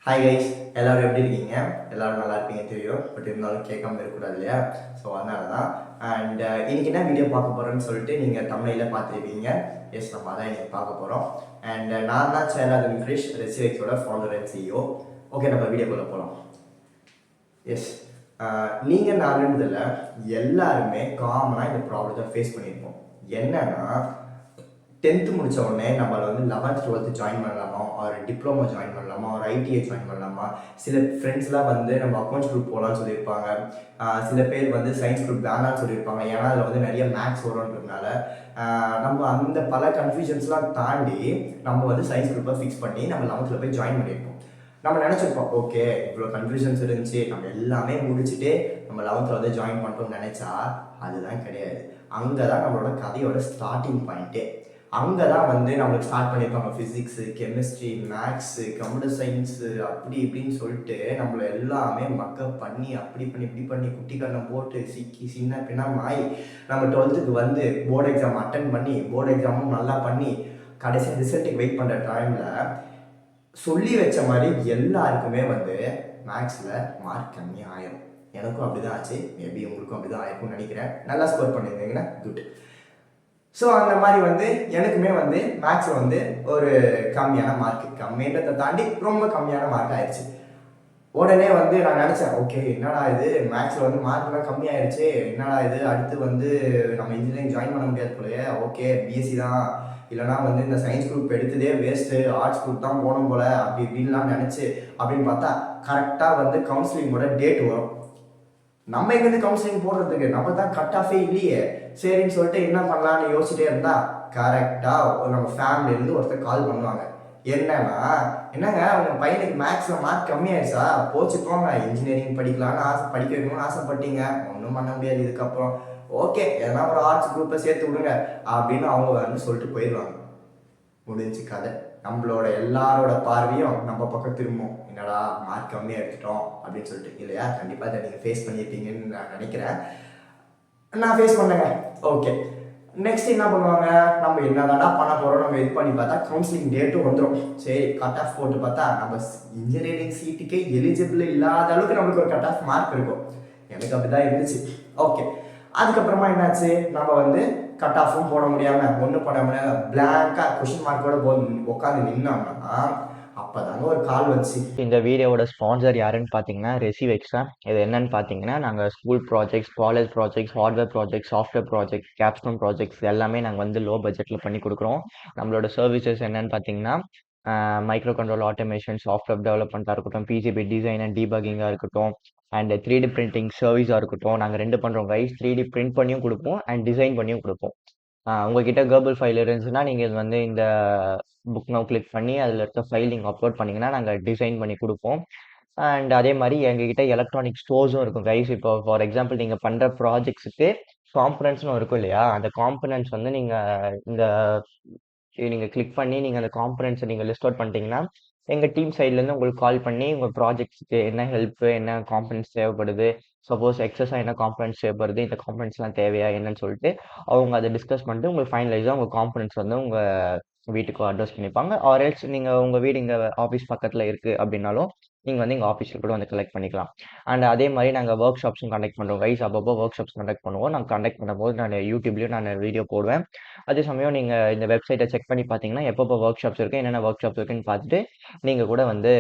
Hi guys, எல்லோரும் எப்படி இருக்கீங்க? எல்லோரும் நல்லா இருப்பீங்க தெரியும். பட் இருந்தாலும் கேட்காம இருக்கக்கூடாது இல்லையா? ஸோ அதனால தான். அண்ட் இன்னைக்கு என்ன வீடியோ பார்க்க போகிறோன்னு சொல்லிட்டு நீங்கள் தமிழில் பார்த்துருப்பீங்க. எஸ், நம்ம அதான் இன்னைக்கு பார்க்க போகிறோம். அண்ட் நான் தான் சேனல் கிரிஷ் ரெசிடெக்ஸோட ஃபவுண்டர் அண்ட் சிஇஓ. ஓகே, நம்ம வீடியோக்குள்ளே போகலாம். எஸ், நீங்கள் நாலுன்றதில் எல்லாருமே காமனாக இந்த ப்ராப்ளத்தை ஃபேஸ் பண்ணியிருப்போம். என்னன்னா 10th முடித்த உடனே நம்மளை வந்து 11th 12th ஜாயின் பண்ணலாமா, ஒரு டிப்ளமோ ஜாயின் பண்ணலாமா, ஒரு ஐடிஐ ஜாயின் பண்ணலாமா, சில ஃப்ரெண்ட்ஸ்லாம் வந்து நம்ம அக்கௌண்ட்ஸ் குரூப் போகலான்னு சொல்லியிருப்பாங்க. சில பேர் வந்து சயின்ஸ் குரூப் வேணான்னு சொல்லியிருப்பாங்க. ஏன்னா அதில் வந்து நிறைய மேக்ஸ் வரும்ன்றதுனால நம்ம அந்த பல கன்ஃபியூஷன்ஸ்லாம் தாண்டி நம்ம வந்து சயின்ஸ் குரூப்பை ஃபிக்ஸ் பண்ணி நம்ம 11th போய் ஜாயின் பண்ணியிருப்போம். நம்ம நினச்சிருப்போம், ஓகே இவ்வளோ கன்ஃபியூஷன்ஸ் இருந்துச்சு, நம்ம எல்லாமே முடிச்சுட்டு நம்ம 11th வந்து ஜாயின் பண்ணிட்டோம்னு நினச்சா அதுதான் கிடையாது. அங்கே தான் நம்மளோட கதையோட ஸ்டார்டிங் பாயிண்ட்டே. அங்கே தான் வந்து நம்மளுக்கு ஸ்டார்ட் பண்ணியிருப்பாங்க physics, chemistry, maths, computer science, அப்படி இப்படின்னு சொல்லிட்டு நம்மளை எல்லாமே மக்கப் பண்ணி அப்படி பண்ணி இப்படி பண்ணி குட்டி கண்ணம் போட்டு சிக்கி சின்ன பின்னமாயி நம்ம 12th வந்து போர்டு எக்ஸாம் அட்டன் பண்ணி போர்டு எக்ஸாமும் நல்லா பண்ணி கடைசி ரிசல்ட்டுக்கு வெயிட் பண்ணுற டைமில் சொல்லி வச்ச மாதிரி எல்லாருக்குமே வந்து மேக்ஸில் மார்க் கம்மியாக ஆயிரும். எனக்கும் அப்படி தான் ஆச்சு, மேபி உங்களுக்கும் அப்படி தான் ஆயிருக்கும்னு நினைக்கிறேன். நல்லா ஸ்கோர் பண்ணியிருந்தீங்கன்னா குட். ஸோ அந்த மாதிரி வந்து எனக்குமே வந்து மேக்ஸில் வந்து ஒரு கம்மியான மார்க், கம்மின்றதை தாண்டி ரொம்ப கம்மியான மார்க் ஆயிடுச்சு. உடனே வந்து நான் நினச்சேன், ஓகே என்னடா இது மேக்ஸில் வந்து மார்க்லாம் கம்மியாயிடுச்சு, என்னடா இது அடுத்து வந்து நம்ம இன்ஜினியரிங் ஜாயின் பண்ண முடியாது போலயே, ஓகே பிஎஸ்சி தான், இல்லைனா வந்து இந்த சயின்ஸ் குரூப் எடுத்ததே வேஸ்ட்டு, ஆர்ட்ஸ் குரூப் தான் போகணும் போல அப்படி இப்படின்லாம் நினச்சி அப்படின்னு பார்த்தா கரெக்டாக வந்து கவுன்சிலிங்கோட டேட் வரும். நம்ம எங்கேருந்து கவுன்சிலிங் போடுறதுக்கு, நம்ம தான் கட் ஆஃபே இல்லையே. சரின்னு சொல்லிட்டு என்ன பண்ணலான்னு யோசிச்சுட்டே இருந்தா கரெக்டாக நம்ம ஃபேமிலியிலேருந்து ஒருத்தர் கால் பண்ணுவாங்க. என்னங்க உங்கள் பையனுக்கு மேக்ஸில் மார்க் கம்மியாயிடுச்சா, போச்சு போங்க இன்ஜினியரிங் படிக்கலான்னு படிக்க வைக்கணும்னு ஆசைப்பட்டீங்க, ஒன்றும் பண்ண முடியாது இதுக்கப்புறம், ஓகே எதனா ஒரு ஆர்ட்ஸ் குரூப்பை சேர்த்து விடுங்க அப்படின்னு அவங்க வந்து சொல்லிட்டு போயிடுவாங்க. முடிஞ்சு கதை. நம்மளோட எல்லாரோட பார்வையும் நம்ம பக்கம் திரும்பும், என்னடா மார்க் கம்மியாக எடுத்துட்டோம் அப்படின்னு சொல்லிட்டு. இல்லையா? கண்டிப்பாக அதை நீங்கள் ஃபேஸ் பண்ணியிருப்பீங்கன்னு நான் நினைக்கிறேன். நான் ஃபேஸ் பண்ணேங்க. ஓகே, நெக்ஸ்ட் என்ன பண்ணுவாங்க, நம்ம என்னதாடா பண்ண போகிறோம், நம்ம இது பண்ணி பார்த்தா கவுன்சிலிங் டேட்டும் வந்துடும். சரி கட் ஆஃப் போட்டு பார்த்தா நம்ம இன்ஜினியரிங் சீட்டுக்கே எலிஜிபிள் இல்லாத அளவுக்கு நம்மளுக்கு ஒரு கட் ஆஃப் மார்க் இருக்கும். எனக்கு அப்படி தான் இருந்துச்சு. ஓகே, அதுக்கப்புறமா என்னாச்சு, நம்ம வந்து கட் ஆஃபும் போட முடியாமல் ஒன்றும் பண்ண முடியாமல் பிளாங்காக கொஷின் மார்க்கோட உட்காந்து நின்னோம்னா அப்போதாங்க ஒரு கால் வந்துச்சு. இந்த வீடியோவோட ஸ்பான்சர் யாருன்னு பார்த்தீங்கன்னா ரெசிவெக்ஸ் தான். இது என்னன்னு பார்த்தீங்கன்னா, நாங்கள் school projects, college projects, hardware projects, software projects, Capstone projects எல்லாமே நாங்கள் வந்து லோ பட்ஜெட்டில் பண்ணி கொடுக்குறோம். நம்மளோட சர்வீசஸ் என்னன்னு பார்த்தீங்கன்னா, மைக்ரோ கண்ட்ரோல் ஆட்டோமேஷன், சாஃப்ட்வேர் டெவலப்மெண்ட்டாக இருக்கட்டும், பிசிபி டிசைன் அண்ட் டீபக்கிங்காக இருக்கட்டும், அண்ட் 3D பிரிண்டிங் சர்வீஸாக இருக்கட்டும். நாங்கள் ரெண்டு பண்ணுறோம் கைஸ். 3D பிரிண்ட் பண்ணியும் கொடுப்போம் அண்ட் டிசைன் பண்ணியும் கொடுப்போம். உங்ககிட்ட கேர்பிள் ஃபைல் இருந்துச்சுன்னா நீங்கள் இது வந்து இந்த புக் நவ் கிளிக் பண்ணி அதில் இருக்க ஃபைல் நீங்கள் அப்லோட் பண்ணிங்கன்னா நாங்கள் டிசைன் பண்ணி கொடுப்போம். அண்ட் அதே மாதிரி எங்ககிட்ட எலக்ட்ரானிக் ஸ்டோர்ஸும் இருக்கும் கைஸ். இப்போ ஃபார் எக்ஸாம்பிள் நீங்கள் பண்ணுற ப்ராஜெக்ட்ஸுக்கு காம்பனன்ட்ஸ்னு இருக்கும் இல்லையா, அந்த காம்பனன்ட்ஸ் வந்து நீங்கள் கிளிக் பண்ணி நீங்கள் அந்த காம்பனன்ட்ஸை நீங்கள் லிஸ்ட் அவுட் பண்ணிட்டீங்கன்னா எங்கள் டீம் சைட்லேருந்து உங்களுக்கு கால் பண்ணி உங்கள் ப்ராஜெக்ட்ஸுக்கு என்ன ஹெல்ப்பு, என்ன காம்பனன்ட்ஸ் தேவைப்படுது, சப்போஸ் எக்ஸஸாக என்ன காம்பனன்ட்ஸ் தேவைப்படுது, இந்த காம்பனன்ட்ஸ்லாம் தேவையா என்னன்னு சொல்லிட்டு அவங்க அதை டிஸ்கஸ் பண்ணிட்டு உங்களுக்கு ஃபைனலைஸாக உங்கள் காம்பனன்ட்ஸ் வந்து உங்கள் வீட்டுக்கு அட்ரஸ் பண்ணிப்பாங்க. ஆர் எல்ஸ் நீங்கள் உங்கள் வீடு இங்கே ஆஃபீஸ் பக்கத்தில் இருக்குது அப்படின்னாலும் நீங்கள் வந்து எங்கள் ஆஃபீஸில் கூட வந்து கலெக்ட் பண்ணிக்கலாம். அண்ட் அதே மாதிரி நாங்கள் ஒர்க் ஷாப்ஸும் கண்டக்ட் பண்ணுறோம் கைஸ். அப்பப்போ ஒர்க் ஷாப்ஸ் கண்டக்ட் பண்ணுவோம். நாங்கள் கண்டக்ட் பண்ணும்போது நான் யூடியூப்லேயும் நான் வீடியோ போடுவேன். அதே சமயம் நீங்கள் இந்த வெப்சைட்டை செக் பண்ணி பார்த்தீங்கன்னா எப்பப்போ ஒர்க் ஷாப்ஸ் இருக்குது, என்னென்ன ஒர்க் ஷாப்ஸ் இருக்குன்னு பார்த்துட்டு நீங்கள் கூட வந்து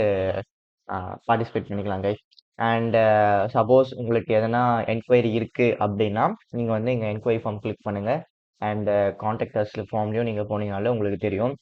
பார்ட்டிசிபேட் பண்ணிக்கலாம் கைஸ். அண்ட் சப்போஸ் உங்களுக்கு எதனா என்கொயரி இருக்குது அப்படின்னா நீங்கள் வந்து எங்கள் என்கொயரி ஃபார்ம் கிளிக் பண்ணுங்கள். அண்ட் கான்டாக்ட் அஸ் ஃபார்ம்லேயும் நீங்கள் போனீங்கனாலே உங்களுக்கு தெரியும்.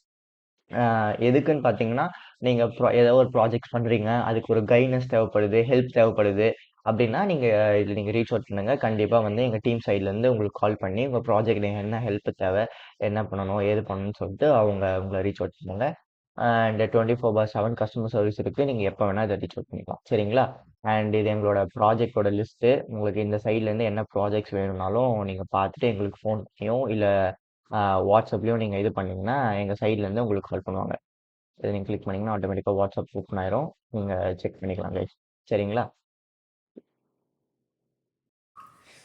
எதுக்குன்னு பார்த்தீங்கன்னா, நீங்கள் ஏதோ ஒரு ப்ராஜெக்ட்ஸ் பண்ணுறீங்க, அதுக்கு ஒரு கைட்னஸ் தேவைப்படுது, ஹெல்ப் தேவைப்படுது அப்படின்னா நீங்கள் இதில் நீங்கள் ரீச் அவுட் பண்ணுங்கள். கண்டிப்பாக வந்து எங்கள் டீம் சைட்லேருந்து உங்களுக்கு கால் பண்ணி உங்கள் ப்ராஜெக்ட் என்ன ஹெல்ப் தேவை, என்ன பண்ணணும், ஏது பண்ணணும்னு சொல்லிட்டு உங்களை ரீச் அவுட் பண்ணுவாங்க. அண்ட் 24/7 கஸ்டமர் சர்வீஸ் இருக்குது. நீங்கள் எப்போ வேணால் இதை ரீச் அவுட் பண்ணிக்கலாம். சரிங்களா? அண்ட் இது எங்களோட ப்ராஜெக்டோட லிஸ்ட்டு. உங்களுக்கு இந்த சைட்லேருந்து என்ன ப்ராஜெக்ட்ஸ் வேணும்னாலும் நீங்கள் பார்த்துட்டு எங்களுக்கு ஃபோன் பண்ணியோ இல்லை வாட்ஸ்அப்லேயும் நீங்கள் இது பண்ணிங்கன்னா எங்கள் சைட்லேருந்து உங்களுக்கு கால் பண்ணுவாங்க. இதை நீங்கள் கிளிக் பண்ணிங்கன்னா ஆட்டோமேட்டிக்காக வாட்ஸ்அப் ஓப்பன் ஆயிரும். நீங்கள் செக் பண்ணிக்கலாம் கைஸ். சரிங்களா?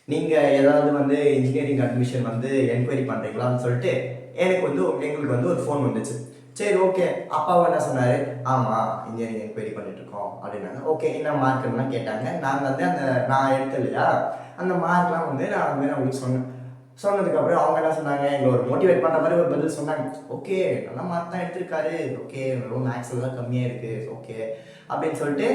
நீங்கள் ஏதாவது வந்து இன்ஜினியரிங் அட்மிஷன் வந்து என்கொயரி பண்ணுறீங்களான்னு சொல்லிட்டு எங்களுக்கு வந்து ஒரு ஃபோன் வந்துச்சு. சரி ஓகே. அப்பாவும் என்ன சொன்னார், ஆமாம் இன்ஜினியரிங் என்கொயரி பண்ணிட்டு இருக்கோம் அப்படின்னாங்க. ஓகே என்ன மார்க்குலாம் கேட்டாங்க. நாங்கள் வந்து நான் எடுத்தேன் இல்லையா, அந்த மார்க்லாம் வந்து நான் வந்து அவங்களுக்கு சொன்னேன். சொன்னதுக்கப்புறம் அவங்க என்ன சொன்னாங்க, எங்களை ஒரு மோட்டிவேட் பண்ணுற மாதிரி ஒரு பதில் சொன்னாங்க. ஓகே நல்ல மார்க் தான் எடுத்திருக்காரு, ஓகே வெறும் மேக்ஸில் தான் கம்மியாக இருக்குது, ஓகே அப்படின்னு சொல்லிட்டு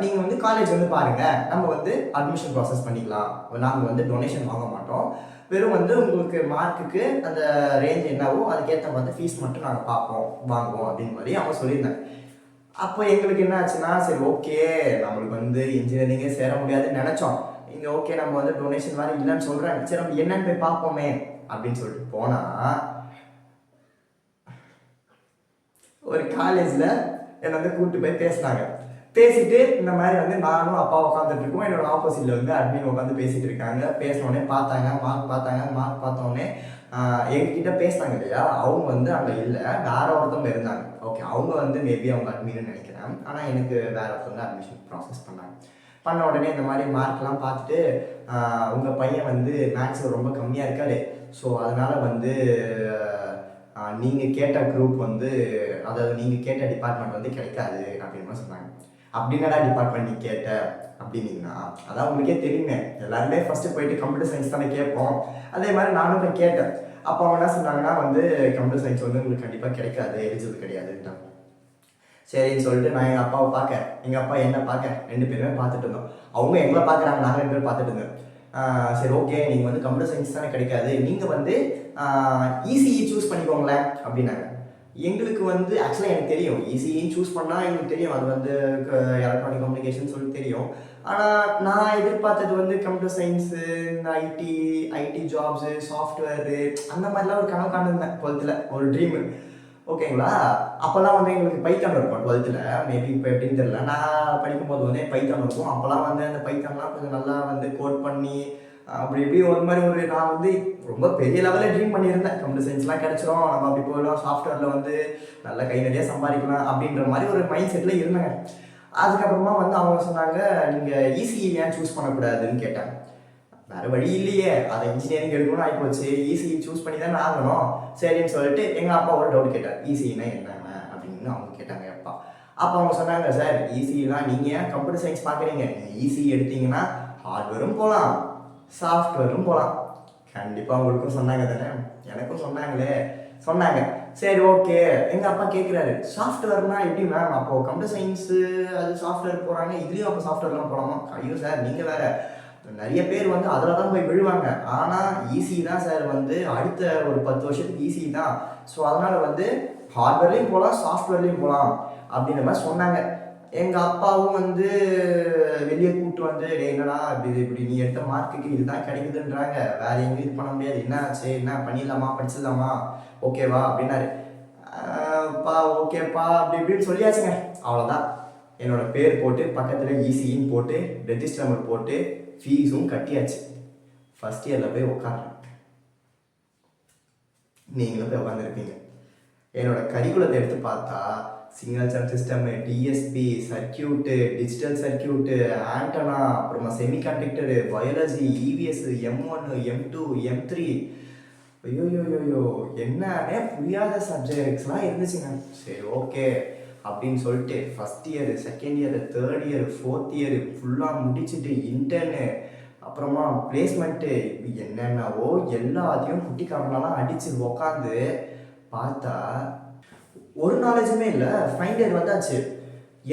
நீங்கள் வந்து காலேஜ் வந்து பாருங்கள், நம்ம வந்து அட்மிஷன் ப்ராசஸ் பண்ணிக்கலாம், நாங்கள் வந்து டொனேஷன் வாங்க மாட்டோம், வெறும் வந்து உங்களுக்கு மார்க்குக்கு அந்த ரேஞ்ச் என்னவோ அதுக்கேற்ற மாதிரி ஃபீஸ் மட்டும் நாங்கள் பார்ப்போம் வாங்குவோம் அப்படின்னு மாதிரி அவங்க சொல்லியிருந்தாங்க. அப்போ எங்களுக்கு என்ன ஆச்சுன்னா, சரி ஓகே நம்மளுக்கு வந்து இன்ஜினியரிங்கே சேர முடியாதுன்னு நினச்சோம். இங்கே ஓகே நம்ம வந்து டொனேஷன் மாதிரி இல்லைன்னு சொல்கிறாங்க, சரி நம்ம என்னன்னு போய் பார்ப்போமே அப்படின்னு சொல்லிட்டு போனால் ஒரு காலேஜில் என்னை வந்து கூப்பிட்டு போய் பேசினாங்க. பேசிட்டு இந்த மாதிரி வந்து நானும் அப்பா உட்காந்துட்டு இருக்கோம், என்னோட ஆப்போசிட்ல வந்து அட்மின் உட்காந்து பேசிட்டு இருக்காங்க. பேசினோடனே பார்த்தாங்க, மார்க் பார்த்தோன்னே எங்ககிட்ட பேசினாங்க இல்லையா, அவங்க வந்து அங்கே இல்லை, வேற ஒருத்தவங்க இருந்தாங்க. ஓகே அவங்க வந்து மேபி அவங்க அட்மின்னு நினைக்கிறேன், ஆனால் எனக்கு வேற ஒருத்தவங்க அட்மிஷன் ப்ராசஸ் பண்ண உடனே இந்த மாதிரி மார்க்லாம் பார்த்துட்டு உங்கள் பையன் வந்து மேக்ஸில் ரொம்ப கம்மியாக இருக்காரு, ஸோ அதனால் வந்து நீங்கள் கேட்ட குரூப் வந்து, அதாவது நீங்கள் கேட்ட டிபார்ட்மெண்ட் வந்து கிடைக்காது அப்படின்னு சொன்னாங்க. அப்படின்னடா டிபார்ட்மெண்ட் நீ கேட்ட அப்படின்னீங்கன்னா, அதான் உங்களுக்கே தெரியுமே, எல்லாருமே ஃபஸ்ட்டு போயிட்டு கம்ப்யூட்டர் சயின்ஸ் தானே கேட்போம், அதே மாதிரி நானும் போய் கேட்டேன். அப்போ அவங்க என்ன சொன்னாங்கன்னா வந்து கம்ப்யூட்டர் சயின்ஸ் வந்து உங்களுக்கு கண்டிப்பாக கிடைக்காது, எலிஜிபிள் கிடையாதுன்ட்டாங்க. சரின்னு சொல்லிட்டு நான் எங்கள் அப்பாவை பார்க்க, எங்கள் அப்பா என்ன பார்க்க, 2 பேருமே பார்த்துட்டு இருந்தோம். அவங்க எங்களை பார்க்குறாங்க, நாங்கள் 2 பேரும் பார்த்துட்டு இருந்தோம். சரி ஓகே நீங்கள் வந்து கம்ப்யூட்டர் சயின்ஸ் தானே கிடைக்காது, நீங்கள் வந்து இசிஇ சூஸ் பண்ணிக்கோங்களேன் அப்படின்னாங்க. எங்களுக்கு வந்து ஆக்சுவலாக எனக்கு தெரியும் இசிஇன்னு சூஸ் பண்ணால் எங்களுக்கு தெரியும் அது வந்து எலக்ட்ரானிக் கம்யூனிகேஷன் சொல்லி தெரியும். ஆனால் நான் எதிர்பார்த்தது வந்து computer science, IT jobs, software அந்த மாதிரிலாம் ஒரு கனவு காண்டிருந்தேன் 12th ஒரு ட்ரீமு. ஓகேங்களா, அப்போல்லாம் வந்து எங்களுக்கு பைத்தான் இருக்கும் 12th, மேபி இப்போ எப்படின்னு தெரியல. நான் படிக்கும்போது வந்து பைத்தான் இருக்கும். அப்போல்லாம் வந்து அந்த பைத்தான்லாம் கொஞ்சம் நல்லா வந்து கோட் பண்ணி அப்படி இப்படி ஒரு மாதிரி நான் வந்து ரொம்ப பெரிய லெவலில் ட்ரீம் பண்ணியிருந்தேன். கம்ப்யூட்டர் சயின்ஸ்லாம் கிடச்சிரும், நம்ம அப்படி போயிடும், சாஃப்ட்வேரில் வந்து நல்லா கை நிறைய சம்பாதிக்கலாம் அப்படின்ற மாதிரி ஒரு மைண்ட் செட்டில் இருந்தேங்க. அதுக்கப்புறமா வந்து அவங்க சொன்னாங்க, நீங்கள் இசிஇ ஏன் சூஸ் பண்ணக்கூடாதுன்னு கேட்டாங்க. வேறு வழி இல்லையே, அதை இன்ஜினியரிங் எடுக்கணும்னு ஆகிப்போச்சு, இசிஇ சூஸ் பண்ணி தானே ஆகணும். சரின்னு சொல்லிட்டு எங்கள் அப்பா ஒரு டவுட் கேட்டார், இசிஇனா என்னென்ன அப்படின்னு அவங்க கேட்டாங்க அப்பா. அப்போ அவங்க சொன்னாங்க, சார் இசிஇலாம் நீங்கள் ஏன் கம்ப்யூட்டர் சயின்ஸ் பார்க்குறீங்க, நீங்கள் இசிஇ எடுத்தீங்கன்னா ஹார்ட்வேரும் போகலாம், சாஃப்ட்வேரும் போகலாம். கண்டிப்பாக உங்களுக்கும் சொன்னாங்க தானே, எனக்கும் சொன்னாங்க. சரி ஓகே, எங்கள் அப்பா கேட்குறாரு, சாஃப்ட்வேர்னா எப்படி மேம், அப்போது கம்ப்யூட்டர் சயின்ஸு அது சாஃப்ட்வேர் போகிறாங்க, இதுலேயும் அப்போ சாஃப்ட்வேர்லாம் போகலாமா? ஐயோ சார் நீங்கள் வேறு, நிறைய பேர் வந்து அதில் தான் போய் விழுவாங்க, ஆனால் ஈஸி தான் சார் வந்து அடுத்த ஒரு 10 வருஷத்துக்கு ஈஸி தான், ஸோ அதனால் வந்து ஹார்ட்வேர்லேயும் போகலாம் சாஃப்ட்வேர்லேயும் போகலாம் அப்படின்ற மாதிரி சொன்னாங்க. எங்கள் அப்பாவும் வந்து வெளியே கூப்பிட்டு வந்து, என்னடா இப்படி நீ எடுத்த மார்க்குக்கு இதுதான் கிடைக்குதுன்றாங்க, வேறு எங்கேயும் இது பண்ண முடியாது, என்ன ஆச்சு, என்ன பண்ணிடலாமா, படிச்சிடலாமா, ஓகேவா அப்படின்னாரு. பா ஓகேப்பா அப்படி இப்படின்னு சொல்லியாச்சுங்க. அவ்வளோதான், என்னோட பேர் போட்டு பக்கத்தில் இசின்னு போட்டு ரெஜிஸ்டர் நம்பர் போட்டு ஃபீஸும் கட்டியாச்சு. ஃபஸ்ட் இயரில் போய் உட்காடுறேன். நீங்களும் போய் உட்காந்துருப்பீங்க. என்னோட கரிக்குலத்தை எடுத்து பார்த்தா single sum system, DSP, circuit, digital circuit, antenna, அப்புறமா semiconductor, biology, EVS, M1, M2, M3, ஐயோயோயோயோ என்னன்னே புரியாத சப்ஜெக்ட்ஸ்லாம் இருந்துச்சுங்க. சரி ஓகே அப்படின்னு சொல்லிட்டு first year, second year, third year, fourth year ஃபுல்லாக முடிச்சுட்டு இன்டர்னு, அப்புறமா பிளேஸ்மெண்ட்டு, என்னென்னவோ எல்லாத்தையும் குட்டிக்காரனெல்லாம் அடித்து உக்காந்து பார்த்தா ஒரு நாலேஜுமே இல்லை. ஃபைனல் இயர் வந்தாச்சு,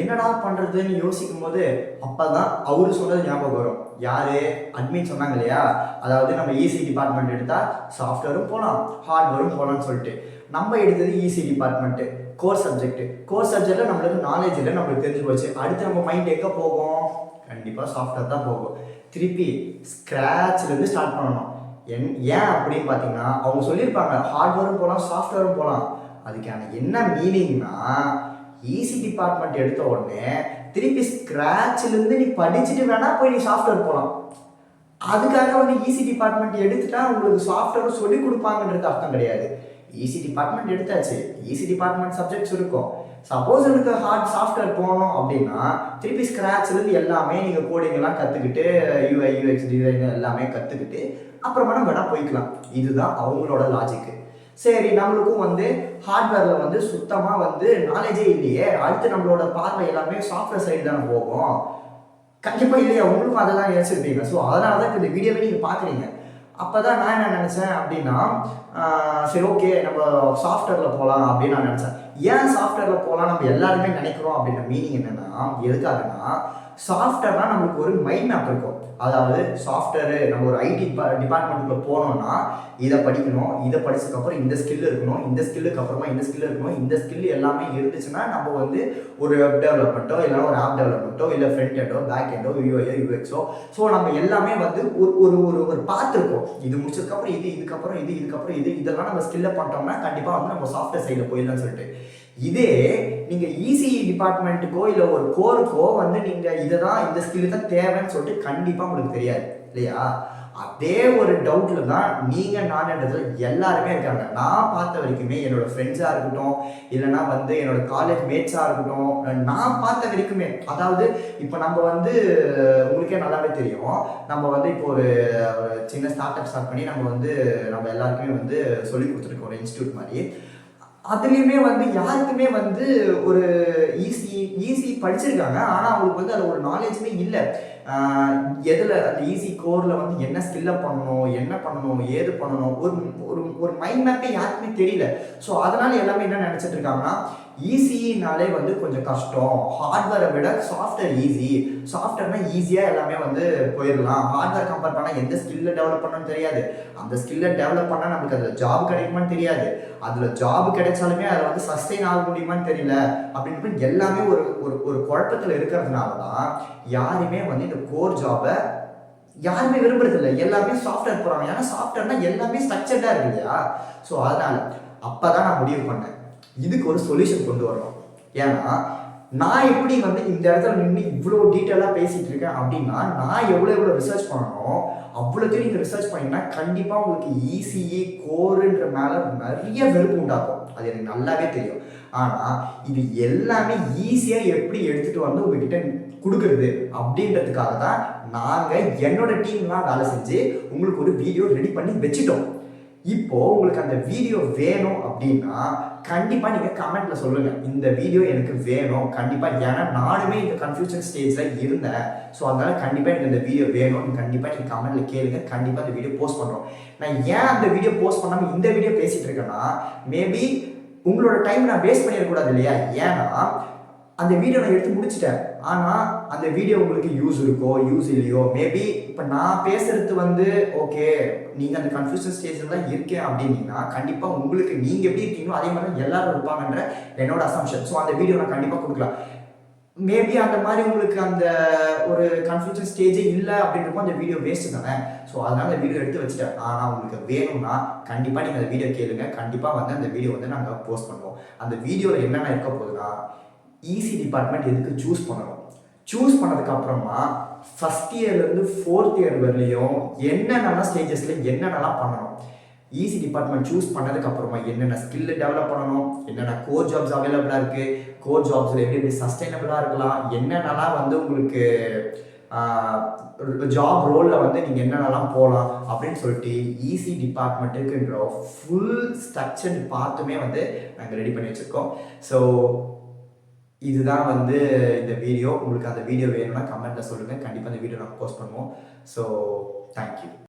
என்னடா பண்ணுறதுன்னு யோசிக்கும் போது அப்போ தான் அவரு சொன்னது ஞாபகம் வரும். யார் அட்மின் சொன்னாங்க இல்லையா, அதாவது நம்ம இசி டிபார்ட்மெண்ட் எடுத்தால் சாஃப்ட்வேரும் போகலாம் ஹார்ட்வேரும் போகலான்னு சொல்லிட்டு, நம்ம எடுத்தது இசி டிபார்ட்மெண்ட்டு, கோர் சப்ஜெக்டில் நம்மளுக்கு நாலேஜ் இல்லை, நம்மளுக்கு தெரிஞ்சு போச்சு. அடுத்து நம்ம மைண்ட் எங்கே போகும், கண்டிப்பாக சாஃப்ட்வேர் தான் போகும். திருப்பி ஸ்க்ராட்ச்லேருந்து ஸ்டார்ட் பண்ணணும். ஏன் அப்படின்னு பார்த்தீங்கன்னா, அவங்க சொல்லியிருப்பாங்க ஹார்ட்வேரும் போகலாம் சாஃப்ட்வேரும் போகலாம், அதுக்கான என்ன மீனிங்னா, ஈசி டிபார்ட்மெண்ட் எடுத்த உடனே திருப்பி ஸ்க்ராட்ச்லேருந்து நீ படிச்சுட்டு வேணா போய் நீ சாஃப்ட்வேர் போகலாம். அதுக்காக வந்து ஈசி டிபார்ட்மெண்ட் எடுத்துட்டா உங்களுக்கு சாஃப்ட்வேர் சொல்லி கொடுப்பாங்கன்றது அர்த்தம் கிடையாது. ஈசி டிபார்ட்மெண்ட் எடுத்தாச்சு, ஈசி டிபார்ட்மெண்ட் சப்ஜெக்ட்ஸ் இருக்கும். சப்போஸ் எனக்கு சாஃப்ட்வேர் போகணும் அப்படின்னா திருப்பி ஸ்க்ராட்ச்லேருந்து எல்லாமே நீங்கள் கோடிங்கெல்லாம் கற்றுக்கிட்டு யூஐ யூஎக்ஸ் டிசைன் எல்லாமே கற்றுக்கிட்டு அப்புறமா நம்ம வேணால் போய்க்கலாம். இதுதான் அவங்களோட லாஜிக்கு. சரி நம்மளுக்கும் வந்து ஹார்ட்வேரில் வந்து சுத்தமாக வந்து நாலேஜே இல்லையே, அடுத்து நம்மளோட பார்வை எல்லாமே சாஃப்ட்வேர் சைடு தானே போகும். கண்டிப்பாக இல்லையா, உங்களுக்கும் அதெல்லாம் யோசிச்சிருப்பீங்க. ஸோ அதனால தான் இந்த வீடியோவே நீங்கள் பார்க்குறீங்க. அப்போ தான் நான் என்ன நினச்சேன் அப்படின்னா, சரி ஓகே நம்ம சாஃப்ட்வேரில் போகலாம் அப்படின்னு நான் நினச்சேன். ஏன் சாஃப்ட்வேரில் போகலாம் நம்ம எல்லாருமே நினைக்கிறோம் அப்படின்ற மீனிங் என்னென்னா, எதுக்காகனா சாஃப்ட்வேர்னால் நம்மளுக்கு ஒரு மைண்ட் மேப் இருக்கும். அதாவது சாஃப்ட்வேரு நம்ம ஒரு ஐடி டிபார்ட்மெண்ட்டுக்குள்ளே போனோம்னா இதை படிக்கணும், இதை படிச்சதுக்கப்புறம் இந்த ஸ்கில் இருக்கணும், இந்த ஸ்கில்லுக்கு அப்புறமா இந்த ஸ்கில் இருக்கணும், இந்த ஸ்கில் எல்லாமே இருந்துச்சுன்னா நம்ம வந்து ஒரு வெப் டெவலப்மெண்ட்டோ இல்லைனா ஒரு ஆப் டெவலப்மெண்ட்டோ இல்லை ஃப்ரண்ட் எண்டோ பேக் எண்டோ யூஐயோ யூஎக்ஸோ, ஸோ நம்ம எல்லாமே வந்து ஒரு ஒரு ஒரு பார்த்து இருக்கும். இது முடிச்சதுக்கப்புறம் இது, இதுக்கப்புறம் இது, இதுக்கப்புறம் இது, இதெல்லாம் நம்ம ஸ்கில்லை பண்ணிட்டோம்னா கண்டிப்பாக வந்து நம்ம சாஃப்ட்வேர் சைடில் போயிடலாம்னு சொல்லிட்டு. இதே நீங்கள் இசிஇ டிபார்ட்மெண்ட்டுக்கோ இல்லை ஒரு கோருக்கோ வந்து நீங்கள் இதை தான் இந்த ஸ்கில் தான் தேவைன்னு சொல்லிட்டு கண்டிப்பாக உங்களுக்கு தெரியாது இல்லையா. அதே ஒரு டவுட்டில் தான் நீங்கள் நான்ன்றதுல எல்லாருமே இருக்காங்க. நான் பார்த்த வரைக்குமே என்னோட ஃப்ரெண்ட்ஸாக இருக்கட்டும் இல்லைனா வந்து என்னோட காலேஜ் மேட்ஸாக இருக்கட்டும், நான் பார்த்த வரைக்குமே, அதாவது இப்போ நம்ம வந்து உங்களுக்கே நல்லாவே தெரியும், நம்ம வந்து இப்போ ஒரு சின்ன ஸ்டார்ட் அப் ஸ்டார்ட் பண்ணி நம்ம எல்லாருக்குமே வந்து சொல்லி கொடுத்துருக்கோம் ஒரு இன்ஸ்டியூட் மாதிரி. அதுலேயுமே வந்து யாருக்குமே வந்து ஒரு ஈஸி படிச்சிருக்காங்க, ஆனால் அவங்களுக்கு வந்து அதில் ஒரு நாலேஜுமே இல்லை. எதில் அந்த ஈஸி கோரில் வந்து என்ன ஸ்கில்லை பண்ணணும், என்ன பண்ணணும், ஏது பண்ணணும், ஒரு ஒரு ஒரு மைண்ட் மேப்பே யாருக்குமே தெரியல. ஸோ அதனால் எல்லாமே என்ன நினச்சிட்டு இருக்காங்கன்னா, ஈஸினாலே வந்து கொஞ்சம் கஷ்டம், ஹார்ட்வேரை விட சாஃப்ட்வேர் ஈஸி, சாஃப்ட்வேர்னா ஈஸியாக எல்லாமே வந்து போயிடலாம், ஹார்ட்வேர் கம்பேர் பண்ணால் எந்த ஸ்கில்லை டெவலப் பண்ணணும்னு தெரியாது, அந்த ஸ்கில்லை டெவலப் பண்ணால் நமக்கு அதில் ஜாப் கிடைக்குமான்னு தெரியாது, அதில் ஜாப் கிடைச்சாலுமே அதில் வந்து சஸ்டெயின் ஆக முடியுமான்னு தெரியல அப்படின்னு எல்லாமே ஒரு ஒரு குழப்பத்தில் இருக்கிறதுனால தான் யாருமே வந்து இந்த கோர் ஜாபை யாருமே விரும்புறதில்லை. எல்லாமே சாஃப்ட்வேர் போகிறாங்க. ஏன்னா சாஃப்ட்வேர்னா எல்லாமே ஸ்ட்ரக்சர்டாக இருக்கு இல்லையா. ஸோ அதனால் அப்போ தான் நான் முடிவு பண்ணேன், இதுக்கு ஒரு சொல்யூஷன் கொண்டு வரணும். ஏன்னா நான் எப்படி வந்து இந்த இடத்துல நின்று இவ்வளோ டீட்டெயிலாக பேசிகிட்டு இருக்கேன் அப்படின்னா, நான் எவ்வளோ ரிசர்ச் பண்ணணும், அவ்வளோத்தையும் நீங்கள் ரிசர்ச் பண்ணிங்கன்னா கண்டிப்பாக உங்களுக்கு ஈஸியே கோருன்ற மேலே நிறைய வெறுப்பு உண்டாக்கும். அது எனக்கு நல்லாவே தெரியும். ஆனால் இது எல்லாமே ஈஸியாக எப்படி எடுத்துகிட்டு வந்து உங்ககிட்ட கொடுக்குறது அப்படின்றதுக்காக தான் நாங்கள் என்னோட டீம்லாம் வேலை செஞ்சு உங்களுக்கு ஒரு வீடியோ ரெடி பண்ணி வச்சுட்டோம். இப்போது உங்களுக்கு அந்த வீடியோ வேணும் அப்படின்னா கண்டிப்பாக நீங்கள் கமெண்ட்டில் சொல்லுங்கள், இந்த வீடியோ எனக்கு வேணும் கண்டிப்பாக. ஏன்னா நானுமே இந்த கன்ஃபியூஷன் ஸ்டேஜில் இருந்தேன். ஸோ அதனால் கண்டிப்பாக எனக்கு இந்த வீடியோ வேணும், கண்டிப்பாக நீங்கள் கமெண்ட்டில் கேளுங்க, கண்டிப்பாக அந்த வீடியோ போஸ்ட் பண்ணுறோம். நான் ஏன் அந்த வீடியோ போஸ்ட் பண்ணாமல் இந்த வீடியோ பேசிகிட்டு இருக்கேன்னா, மேபி உங்களோட டைம் நான் வேஸ்ட் பண்ணிடக்கூடாது இல்லையா. ஏன்னா அந்த வீடியோ நான் எடுத்து முடிச்சிட்டேன், ஆனால் அந்த வீடியோ உங்களுக்கு யூஸ் இருக்கோ யூஸ் இல்லையோ, மேபி இப்போ நான் பேசுறது வந்து ஓகே நீங்கள் அந்த கன்ஃபியூஷன் ஸ்டேஜில் தான் இருக்கேன் அப்படின்னீங்கன்னா கண்டிப்பாக உங்களுக்கு நீங்கள் எப்படி இருக்கீங்களோ அதே மாதிரி தான் எல்லாரும் இருப்பாங்கன்ற என்னோட அசம்ஷன். ஸோ அந்த வீடியோ நான் கண்டிப்பாக கொடுக்கலாம். மேபி அந்த மாதிரி உங்களுக்கு அந்த ஒரு கன்ஃபியூஷன் ஸ்டேஜே இல்லை அப்படின்றப்போ அந்த வீடியோ வேஸ்ட்டு தானே. ஸோ அதனால் அந்த வீடியோ எடுத்து வச்சுட்டேன். ஆனால் உங்களுக்கு வேணும்னா கண்டிப்பாக நீங்கள் அந்த வீடியோ கேளுங்க, கண்டிப்பாக வந்து அந்த வீடியோ வந்து நாங்கள் போஸ்ட் பண்ணுவோம். அந்த வீடியோவில் என்னென்ன இருக்க போகுதுன்னா, ஈசி டிபார்ட்மெண்ட் எதுக்கு சூஸ் பண்ணணும், சூஸ் பண்ணதுக்கப்புறமா ஃபஸ்ட் இயர்லேருந்து 4th இயர் வரலையும் என்னென்னலாம் ஸ்டேஜஸில் என்னென்னலாம் பண்ணணும், ஈசி டிபார்ட்மெண்ட் சூஸ் பண்ணதுக்கப்புறமா என்னென்ன ஸ்கில் டெவலப் பண்ணணும், என்னென்ன கோர் ஜாப்ஸ் அவைலபிளாக இருக்குது, கோர் ஜாப்ஸில் எப்படி சஸ்டைனபிளாக இருக்கலாம், என்னென்னலாம் வந்து உங்களுக்கு ஜாப் ரோலில் வந்து நீங்கள் என்னென்னலாம் போகலாம் அப்படின்னு சொல்லிட்டு ஈசி டிபார்ட்மெண்ட்டுக்குன்ற ஃபுல் ஸ்ட்ரக்சர் பார்த்துமே வந்து நாங்கள் ரெடி பண்ணி வச்சுருக்கோம். ஸோ இதுதான் வந்து இந்த வீடியோ. உங்களுக்கு அந்த வீடியோ வேணும்னா கமெண்ட்டில் சொல்லுங்கள், கண்டிப்பாக அந்த வீடியோ நாங்கள் போஸ்ட் பண்ணுவோம். So thank you.